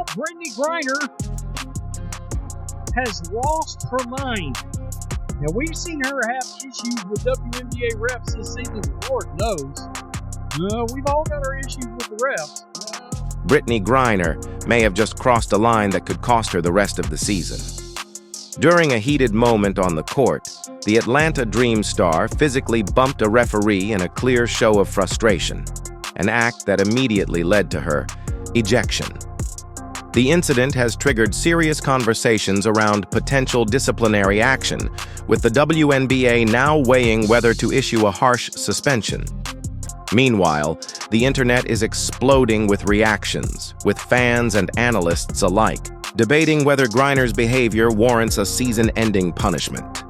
Brittney Griner has lost her mind. Now, we've seen her have issues with WNBA refs this season, Lord knows. We've all got our issues with the refs. Brittney Griner may have just crossed a line that could cost her the rest of the season. During a heated moment on the court, the Atlanta Dream star physically bumped a referee in a clear show of frustration, an act that immediately led to her ejection. The incident has triggered serious conversations around potential disciplinary action, with the WNBA now weighing whether to issue a harsh suspension. Meanwhile, the internet is exploding with reactions, with fans and analysts alike, debating whether Griner's behavior warrants a season-ending punishment.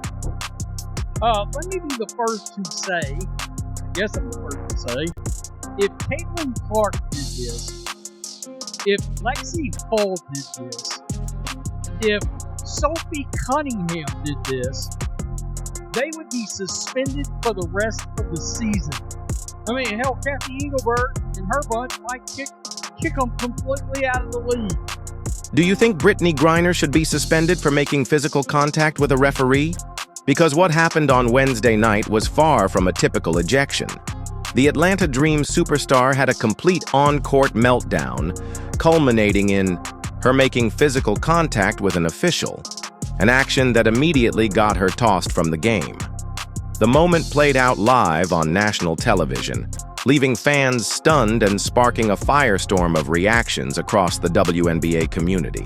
Let me be the first to say, I guess I'm the first to say, if Caitlin Clark did this, if Lexi Hull did this, if Sophie Cunningham did this, they would be suspended for the rest of the season. I mean, hell, Kathy Engelbert and her bunch might kick them completely out of the league. Do you think Brittney Griner should be suspended for making physical contact with a referee? Because what happened on Wednesday night was far from a typical ejection. The Atlanta Dream superstar had a complete on-court meltdown, culminating in her making physical contact with an official, an action that immediately got her tossed from the game. The moment played out live on national television, leaving fans stunned and sparking a firestorm of reactions across the WNBA community.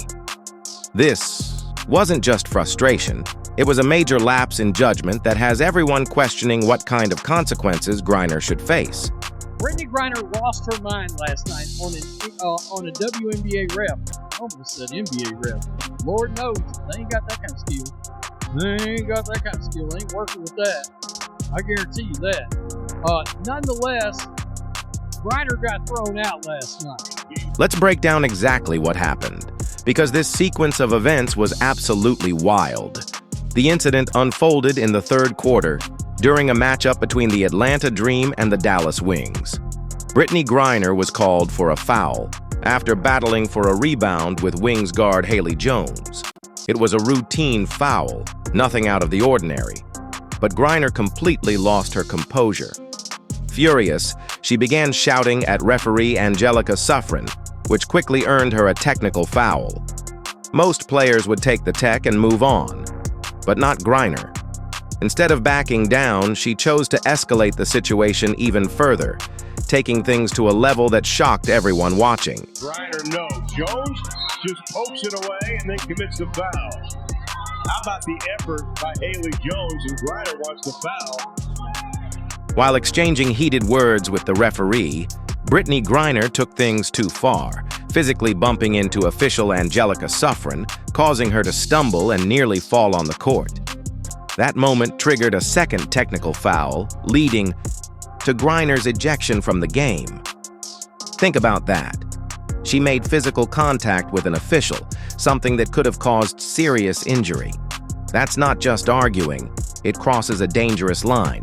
This wasn't just frustration. It was a major lapse in judgment that has everyone questioning what kind of consequences Griner should face. Brittney Griner lost her mind last night on a WNBA ref. I almost said NBA ref. Lord knows, they ain't got that kind of skill. They ain't working with that. I guarantee you that. Nonetheless, Griner got thrown out last night. Let's break down exactly what happened, because this sequence of events was absolutely wild. The incident unfolded in the third quarter during a matchup between the Atlanta Dream and the Dallas Wings. Brittney Griner was called for a foul after battling for a rebound with Wings guard Haley Jones. It was a routine foul, nothing out of the ordinary. But Griner completely lost her composure. Furious, she began shouting at referee Angelica Suffren, which quickly earned her a technical foul. Most players would take the tech and move on, but not Griner. Instead of backing down, she chose to escalate the situation even further, taking things to a level that shocked everyone watching. Griner, no. Jones just pokes it away and then commits the foul. How about the effort by Haley Jones, and Griner wants the foul? While exchanging heated words with the referee, Brittney Griner took things too far, physically bumping into official Angelica Suffren, causing her to stumble and nearly fall on the court. That moment triggered a second technical foul, leading to Griner's ejection from the game. Think about that. She made physical contact with an official, something that could have caused serious injury. That's not just arguing, it crosses a dangerous line.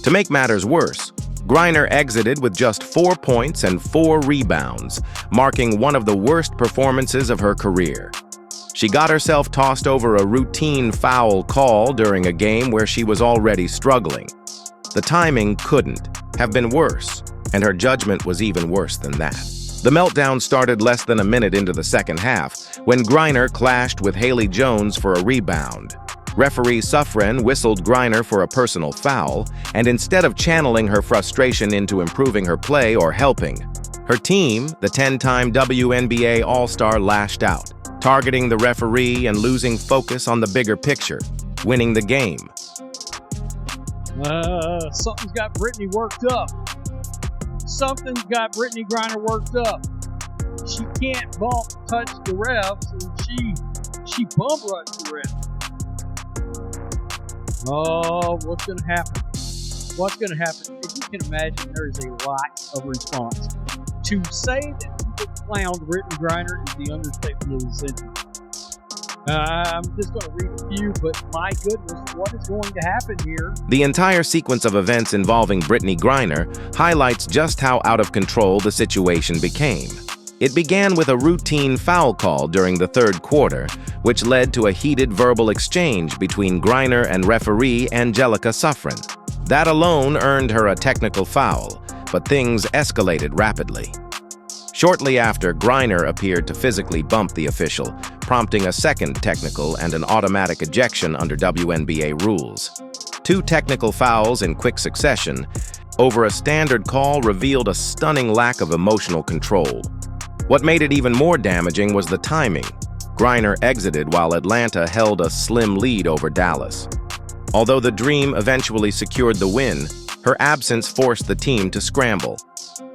To make matters worse, Griner exited with just 4 points and 4 rebounds, marking one of the worst performances of her career. She got herself tossed over a routine foul call during a game where she was already struggling. The timing couldn't have been worse, and her judgment was even worse than that. The meltdown started less than a minute into the second half, when Griner clashed with Haley Jones for a rebound. Referee Suffren whistled Griner for a personal foul, and instead of channeling her frustration into improving her play or helping, her team, the 10-time WNBA All-Star, lashed out, targeting the referee and losing focus on the bigger picture, winning the game. Something's got Brittney worked up. Something's got Brittney Griner worked up. She can't touch the refs, and she bump rushed the refs. Oh, what's going to happen? What's going to happen? If you can imagine, there is a lot of response. To say that people clowned Brittney Griner is the understatement of the century. I'm just going to read a few, but my goodness, what is going to happen here? The entire sequence of events involving Brittney Griner highlights just how out of control the situation became. It began with a routine foul call during the third quarter, which led to a heated verbal exchange between Griner and referee Angelica Suffren. That alone earned her a technical foul, but things escalated rapidly. Shortly after, Griner appeared to physically bump the official, prompting a second technical and an automatic ejection under WNBA rules. 2 technical fouls in quick succession over a standard call revealed a stunning lack of emotional control. What made it even more damaging was the timing. Griner exited while Atlanta held a slim lead over Dallas. Although the Dream eventually secured the win, her absence forced the team to scramble.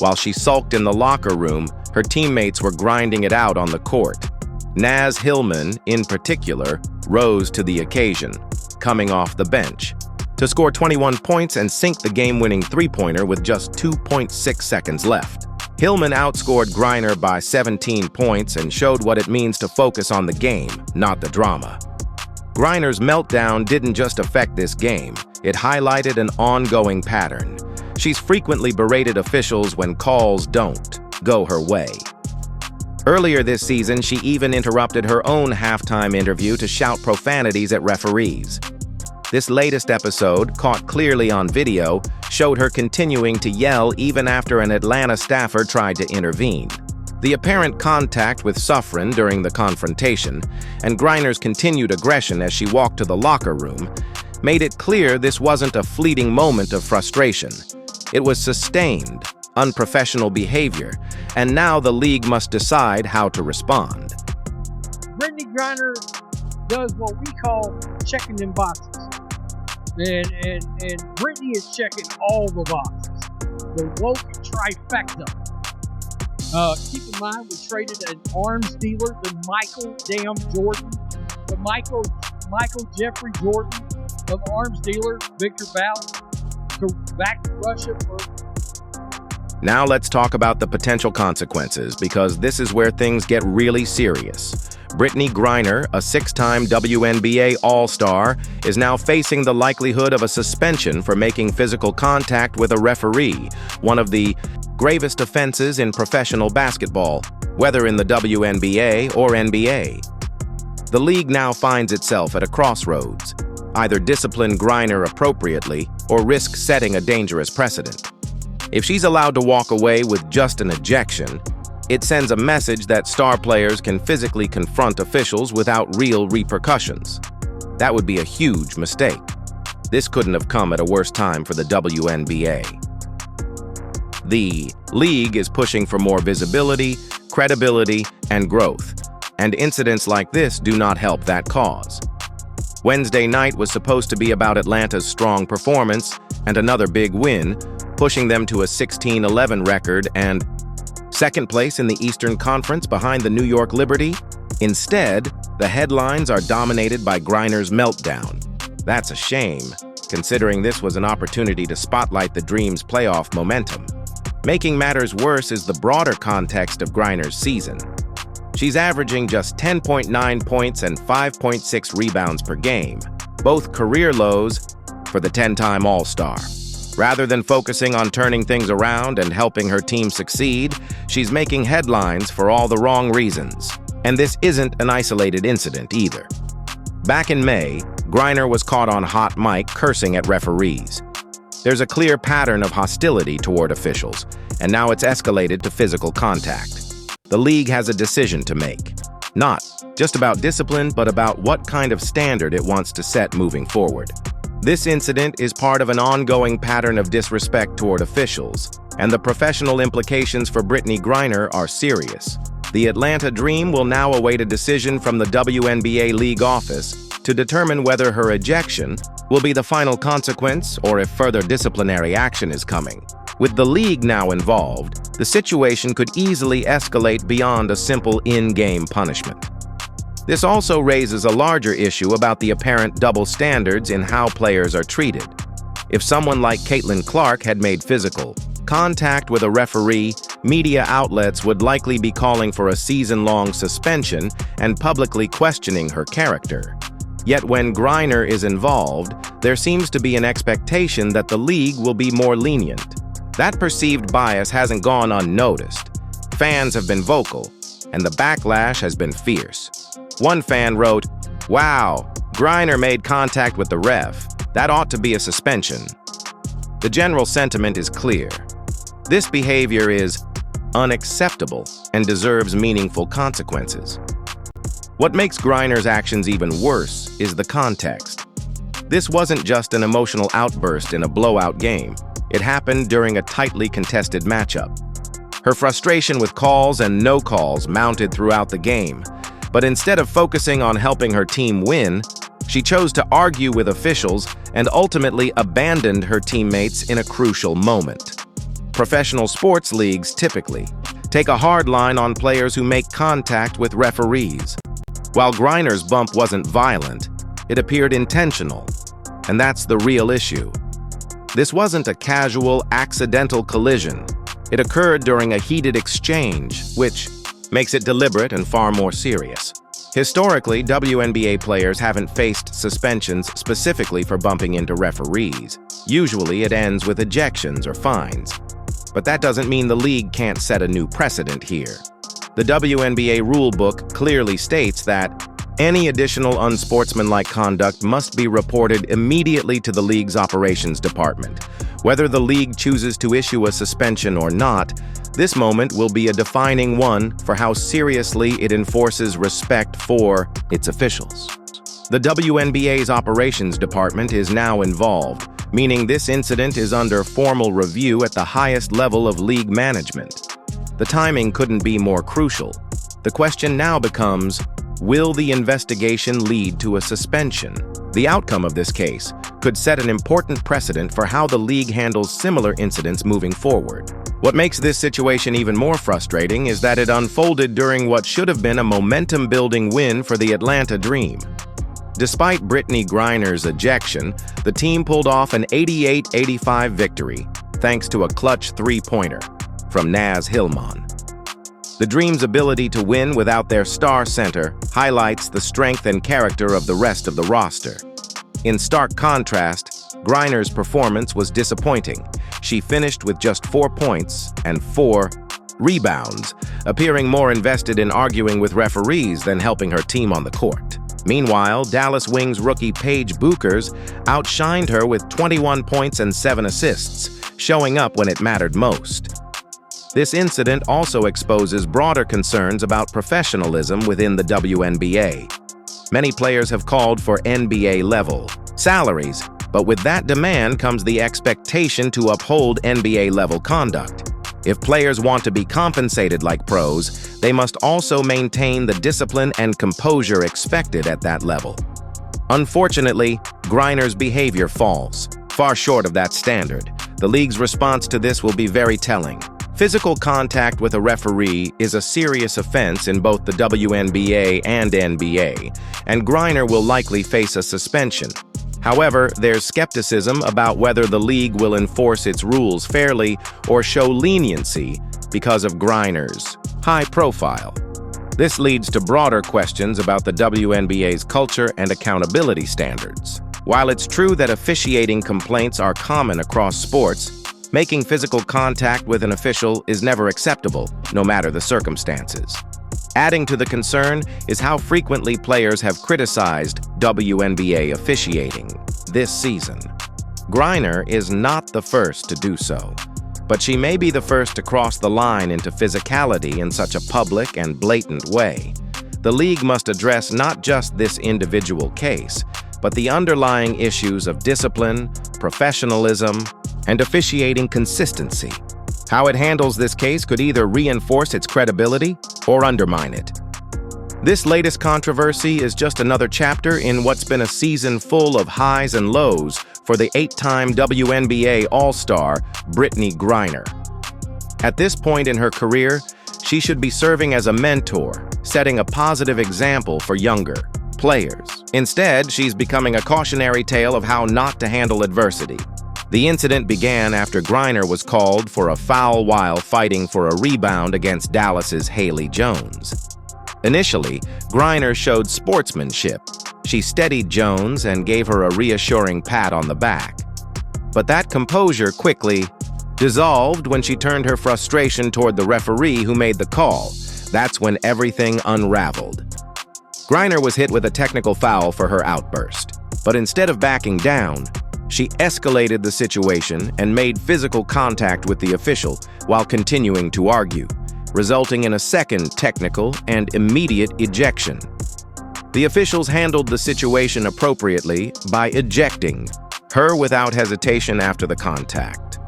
While she sulked in the locker room, her teammates were grinding it out on the court. Naz Hillman, in particular, rose to the occasion, coming off the bench, to score 21 points and sink the game-winning three-pointer with just 2.6 seconds left. Hillman outscored Griner by 17 points and showed what it means to focus on the game, not the drama. Griner's meltdown didn't just affect this game, it highlighted an ongoing pattern. She's frequently berated officials when calls don't go her way. Earlier this season, she even interrupted her own halftime interview to shout profanities at referees. This latest episode, caught clearly on video, showed her continuing to yell even after an Atlanta staffer tried to intervene. The apparent contact with Suffren during the confrontation, and Griner's continued aggression as she walked to the locker room, made it clear this wasn't a fleeting moment of frustration. It was sustained, unprofessional behavior, and now the league must decide how to respond. Brittney Griner does what we call checking them boxes. And Brittney is checking all the boxes. The woke trifecta. Keep in mind, we traded an arms dealer, the Michael Jordan, the Michael Jeffrey Jordan of arms dealer, Victor Bout, back to Russia for... Now let's talk about the potential consequences, because this is where things get really serious. Brittney Griner, a 6-time WNBA All-Star, is now facing the likelihood of a suspension for making physical contact with a referee, one of the gravest offenses in professional basketball, whether in the WNBA or NBA. The league now finds itself at a crossroads. Either discipline Griner appropriately or risk setting a dangerous precedent. If she's allowed to walk away with just an ejection, it sends a message that star players can physically confront officials without real repercussions. That would be a huge mistake. This couldn't have come at a worse time for the WNBA. The league is pushing for more visibility, credibility, and growth, and incidents like this do not help that cause. Wednesday night was supposed to be about Atlanta's strong performance and another big win, pushing them to a 16-11 record and second place in the Eastern Conference behind the New York Liberty. Instead, the headlines are dominated by Griner's meltdown. That's a shame, considering this was an opportunity to spotlight the Dream's playoff momentum. Making matters worse is the broader context of Griner's season. She's averaging just 10.9 points and 5.6 rebounds per game, both career lows for the 10-time All-Star. Rather than focusing on turning things around and helping her team succeed, she's making headlines for all the wrong reasons. And this isn't an isolated incident either. Back in May, Griner was caught on hot mic cursing at referees. There's a clear pattern of hostility toward officials, and now it's escalated to physical contact. The league has a decision to make. Not just about discipline, but about what kind of standard it wants to set moving forward. This incident is part of an ongoing pattern of disrespect toward officials, and the professional implications for Brittney Griner are serious. The Atlanta Dream will now await a decision from the WNBA League office to determine whether her ejection will be the final consequence or if further disciplinary action is coming. With the league now involved, the situation could easily escalate beyond a simple in-game punishment. This also raises a larger issue about the apparent double standards in how players are treated. If someone like Caitlin Clark had made physical contact with a referee, media outlets would likely be calling for a season-long suspension and publicly questioning her character. Yet when Griner is involved, there seems to be an expectation that the league will be more lenient. That perceived bias hasn't gone unnoticed. Fans have been vocal, and the backlash has been fierce. One fan wrote, "Wow, Griner made contact with the ref. That ought to be a suspension." The general sentiment is clear. This behavior is unacceptable and deserves meaningful consequences. What makes Griner's actions even worse is the context. This wasn't just an emotional outburst in a blowout game. It happened during a tightly contested matchup. Her frustration with calls and no calls mounted throughout the game, but instead of focusing on helping her team win, she chose to argue with officials and ultimately abandoned her teammates in a crucial moment. Professional sports leagues typically take a hard line on players who make contact with referees. While Griner's bump wasn't violent, it appeared intentional, and that's the real issue. This wasn't a casual, accidental collision. It occurred during a heated exchange, which makes it deliberate and far more serious. Historically, WNBA players haven't faced suspensions specifically for bumping into referees. Usually, it ends with ejections or fines. But that doesn't mean the league can't set a new precedent here. The WNBA rulebook clearly states that any additional unsportsmanlike conduct must be reported immediately to the league's operations department. Whether the league chooses to issue a suspension or not, this moment will be a defining one for how seriously it enforces respect for its officials. The WNBA's operations department is now involved, meaning this incident is under formal review at the highest level of league management. The timing couldn't be more crucial. The question now becomes, will the investigation lead to a suspension? The outcome of this case could set an important precedent for how the league handles similar incidents moving forward. What makes this situation even more frustrating is that it unfolded during what should have been a momentum-building win for the Atlanta Dream. Despite Brittney Griner's ejection, the team pulled off an 88-85 victory, thanks to a clutch three-pointer from Naz Hillman. The Dream's ability to win without their star center highlights the strength and character of the rest of the roster. In stark contrast, Griner's performance was disappointing. She finished with just 4 points and 4 rebounds, appearing more invested in arguing with referees than helping her team on the court. Meanwhile, Dallas Wings rookie Paige Buchers outshined her with 21 points and 7 assists, showing up when it mattered most. This incident also exposes broader concerns about professionalism within the WNBA. Many players have called for NBA-level salaries, but with that demand comes the expectation to uphold NBA-level conduct. If players want to be compensated like pros, they must also maintain the discipline and composure expected at that level. Unfortunately, Griner's behavior falls far short of that standard. The league's response to this will be very telling. Physical contact with a referee is a serious offense in both the WNBA and NBA, and Griner will likely face a suspension. However, there's skepticism about whether the league will enforce its rules fairly or show leniency because of Griner's high profile. This leads to broader questions about the WNBA's culture and accountability standards. While it's true that officiating complaints are common across sports, making physical contact with an official is never acceptable, no matter the circumstances. Adding to the concern is how frequently players have criticized WNBA officiating this season. Griner is not the first to do so, but she may be the first to cross the line into physicality in such a public and blatant way. The league must address not just this individual case, but the underlying issues of discipline, professionalism, and officiating consistency. How it handles this case could either reinforce its credibility or undermine it. This latest controversy is just another chapter in what's been a season full of highs and lows for the 8-time WNBA All-Star, Brittney Griner. At this point in her career, she should be serving as a mentor, setting a positive example for younger players. Instead, she's becoming a cautionary tale of how not to handle adversity. The incident began after Griner was called for a foul while fighting for a rebound against Dallas's Haley Jones. Initially, Griner showed sportsmanship. She steadied Jones and gave her a reassuring pat on the back. But that composure quickly dissolved when she turned her frustration toward the referee who made the call. That's when everything unraveled. Griner was hit with a technical foul for her outburst, but instead of backing down, she escalated the situation and made physical contact with the official while continuing to argue, resulting in a second technical and immediate ejection. The officials handled the situation appropriately by ejecting her without hesitation after the contact.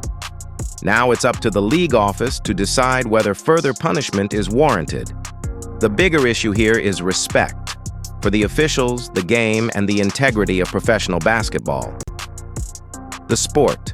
Now it's up to the league office to decide whether further punishment is warranted. The bigger issue here is respect for the officials, the game, and the integrity of professional basketball. The sport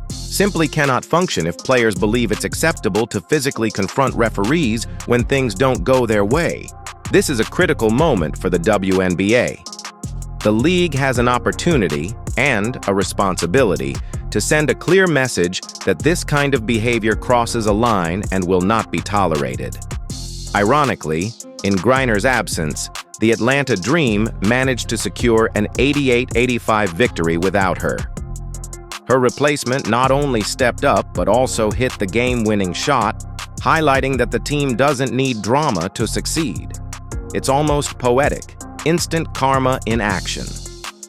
simply cannot function if players believe it's acceptable to physically confront referees when things don't go their way. This is a critical moment for the WNBA. The league has an opportunity and a responsibility to send a clear message that this kind of behavior crosses a line and will not be tolerated. Ironically, in Griner's absence, the Atlanta Dream managed to secure an 88-85 victory without her. Her replacement not only stepped up but also hit the game-winning shot, highlighting that the team doesn't need drama to succeed. It's almost poetic, instant karma in action.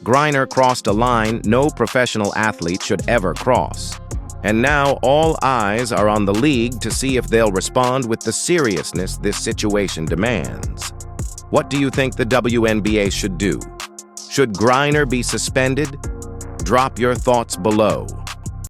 Griner crossed a line no professional athlete should ever cross. And now all eyes are on the league to see if they'll respond with the seriousness this situation demands. What do you think the WNBA should do? Should Griner be suspended? Drop your thoughts below.